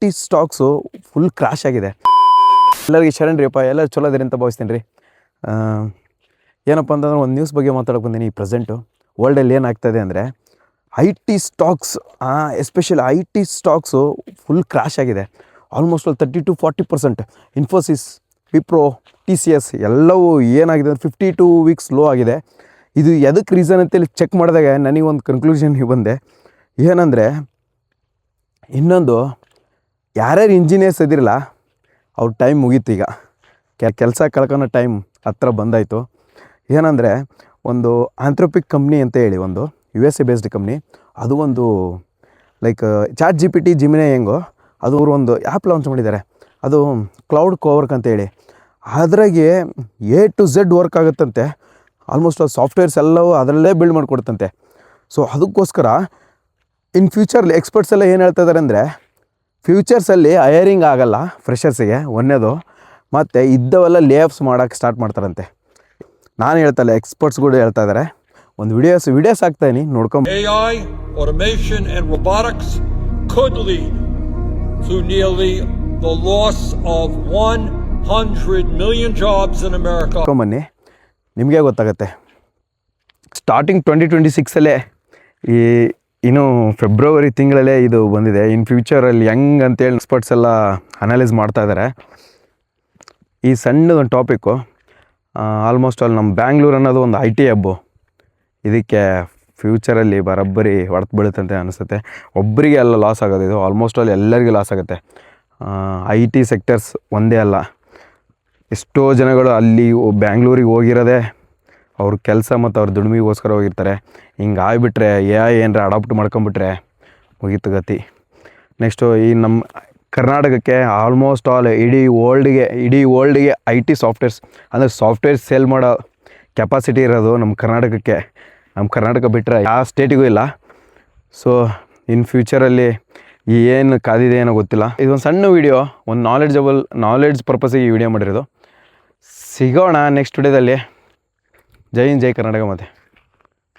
T stocks full crash ಆಗಿದೆ. ಎಲ್ಲರಿಗೆ ಶರಣ್ರಿಯಪ್ಪ, ಎಲ್ಲರೂ ಚಲೋ ಅದಿರಿ ಅಂತ ಭಾವಿಸ್ತೀನಿ ರೀ. ಏನಪ್ಪ ಅಂತಂದ್ರೆ ಒಂದು ನ್ಯೂಸ್ ಬಗ್ಗೆ ಮಾತಾಡೋಕೆ ಬಂದೀನಿ. ಈ ಪ್ರೆಸೆಂಟು ವರ್ಲ್ಡಲ್ಲಿ ಏನಾಗ್ತಾಯಿದೆ ಅಂದರೆ I T stocks, especially I T stocks full crash ಆಗಿದೆ. Almost 30-40%. Infosys, Wipro, T C S ಎಲ್ಲವೂ ಏನಾಗಿದೆ ಅಂದರೆ 52 ವೀಕ್ಸ್ ಲೋ ಆಗಿದೆ. ಇದು ಎದಕ್ಕೆ ರೀಸನ್ ಅಂತೇಳಿ ಚೆಕ್ ಮಾಡಿದಾಗ ನನಗೊಂದು ಕನ್ಕ್ಲೂಷನ್ಗೆ ಬಂದೆ. ಏನಂದರೆ ಇನ್ನೊಂದು ಯಾರ್ಯಾರು ಇಂಜಿನಿಯರ್ಸ್ ಇದಿರಲ್ಲ ಅವ್ರ ಟೈಮ್ ಮುಗೀತು. ಈಗ ಕೆಲಸ ಕಳ್ಕೊಳೋ ಟೈಮ್ ಹತ್ರ ಬಂದಾಯಿತು. ಏನಂದರೆ ಒಂದು ಆಂಥ್ರೋಪಿಕ್ ಕಂಪ್ನಿ ಅಂತ ಹೇಳಿ ಒಂದು USA ಬೇಸ್ಡ್ ಕಂಪ್ನಿ, ಅದು ಒಂದು ಲೈಕ್ ಚಾಟ್ GPT ಜಿಮಿನಿ ಹೆಂಗೋ ಅದು ಅವರು ಒಂದು ಆ್ಯಪ್ ಲಾಂಚ್ ಮಾಡಿದ್ದಾರೆ. ಅದು ಕ್ಲೌಡ್ ಕೋವರ್ಕ್ ಅಂತೇಳಿ. ಅದ್ರಾಗೆ A to Z ವರ್ಕ್ ಆಗುತ್ತಂತೆ. ಆಲ್ಮೋಸ್ಟ್ ಸಾಫ್ಟ್ವೇರ್ಸ್ ಎಲ್ಲವೂ ಅದರಲ್ಲೇ ಬಿಲ್ಡ್ ಮಾಡಿಕೊಡ್ತಂತೆ. ಸೊ ಅದಕ್ಕೋಸ್ಕರ ಇನ್ ಫ್ಯೂಚರ್ಲಿ ಎಕ್ಸ್ಪರ್ಟ್ಸ್ ಎಲ್ಲ ಏನು ಹೇಳ್ತಾ ಇದ್ದಾರೆ ಅಂದರೆ ಫ್ಯೂಚರ್ಸಲ್ಲಿ ಹೈರಿಂಗ್ ಆಗೋಲ್ಲ ಫ್ರೆಷರ್ಸಿಗೆ, ಒಂದೇದು. ಮತ್ತು ಇದ್ದವೆಲ್ಲ ಲೇ ಆಫ್ಸ್ ಮಾಡೋಕ್ಕೆ ಸ್ಟಾರ್ಟ್ ಮಾಡ್ತಾರಂತೆ. ನಾನು ಹೇಳ್ತಲ್ಲ, ಎಕ್ಸ್ಪರ್ಟ್ಸ್ಗಳು ಹೇಳ್ತಾ ಇದ್ದಾರೆ. ಒಂದು ವಿಡಿಯೋಸ್ ಹಾಕ್ತಾಯಿನಿ, ನೋಡ್ಕೊಂಡು. AI, automation and robotics could lead to nearly the loss of 100 million jobs in America. ಬನ್ನಿ, ನಿಮಗೆ ಗೊತ್ತಾಗುತ್ತೆ. ಸ್ಟಾರ್ಟಿಂಗ್ 2026ಅಲ್ಲೇ ಇನ್ನು ಫೆಬ್ರವರಿ ತಿಂಗಳಲ್ಲೇ ಇದು ಬಂದಿದೆ. ಇನ್ ಫ್ಯೂಚರಲ್ಲಿ ಹೆಂಗೆ ಅಂತೇಳಿ ಎಕ್ಸ್ಪರ್ಟ್ಸ್ ಎಲ್ಲ ಅನಲೈಸ್ ಮಾಡ್ತಾ ಇದ್ದಾರೆ. ಈ ಸಣ್ಣದೊಂದು ಟಾಪಿಕ್ಕು ಆಲ್ಮೋಸ್ಟ್ ಅಲ್ಲಿ ನಮ್ಮ ಬ್ಯಾಂಗ್ಳೂರು ಅನ್ನೋದು ಒಂದು IT ಹಬ್ಬು. ಇದಕ್ಕೆ ಫ್ಯೂಚರಲ್ಲಿ ಬರೋಬ್ಬರಿ ಹೊಡೆದು ಬೀಳುತ್ತಂತೆ ಅನಿಸುತ್ತೆ. ಒಬ್ಬರಿಗೆ ಎಲ್ಲ ಲಾಸ್ ಆಗೋದು ಇದು, ಆಲ್ಮೋಸ್ಟ್ ಅಲ್ಲಿ ಎಲ್ಲರಿಗೂ ಲಾಸ್ ಆಗುತ್ತೆ. IT ಸೆಕ್ಟರ್ಸ್ ಒಂದೇ ಅಲ್ಲ, ಎಷ್ಟೋ ಜನಗಳು ಅಲ್ಲಿ ಬ್ಯಾಂಗ್ಳೂರಿಗೆ ಹೋಗಿರೋದೆ ಅವ್ರ ಕೆಲಸ ಮತ್ತು ಅವ್ರ ದುಡಿಮೆಗೋಸ್ಕರ ಹೋಗಿರ್ತಾರೆ. ಹಿಂಗೆ ಆಗಿಬಿಟ್ರೆ AI ಏನರ ಅಡಾಪ್ಟ್ ಮಾಡ್ಕೊಂಬಿಟ್ರೆ ಮುಗೀತು ಗತಿ. ನೆಕ್ಸ್ಟು ಈ ನಮ್ಮ ಕರ್ನಾಟಕಕ್ಕೆ ಆಲ್ಮೋಸ್ಟ್ ಆಲ್ ಇಡೀ ವರ್ಲ್ಡ್ಗೆ IT ಸಾಫ್ಟ್ವೇರ್ಸ್ ಅಂದರೆ ಸಾಫ್ಟ್ವೇರ್ ಸೇಲ್ ಮಾಡೋ ಕೆಪಾಸಿಟಿ ಇರೋದು ನಮ್ಮ ಕರ್ನಾಟಕಕ್ಕೆ. ನಮ್ಮ ಕರ್ನಾಟಕ ಬಿಟ್ಟರೆ ಯಾವ ಸ್ಟೇಟಿಗೂ ಇಲ್ಲ. ಸೊ ಇನ್ ಫ್ಯೂಚರಲ್ಲಿ ಏನು ಕಾದಿದೆ ಏನೋ ಗೊತ್ತಿಲ್ಲ. ಇದೊಂದು ಸಣ್ಣ ವೀಡಿಯೋ, ಒಂದು ನಾಲೆಡ್ಜ್ ಪರ್ಪಸಿಗೆ ಈ ವಿಡಿಯೋ ಮಾಡಿರೋದು. ಸಿಗೋಣ ನೆಕ್ಸ್ಟ್ ವಿಡಿಯೋದಲ್ಲಿ. ಜೈ ಹಿಂದ್, ಜೈ ಕರ್ನಾಟಕ. ಮತ್ತೆ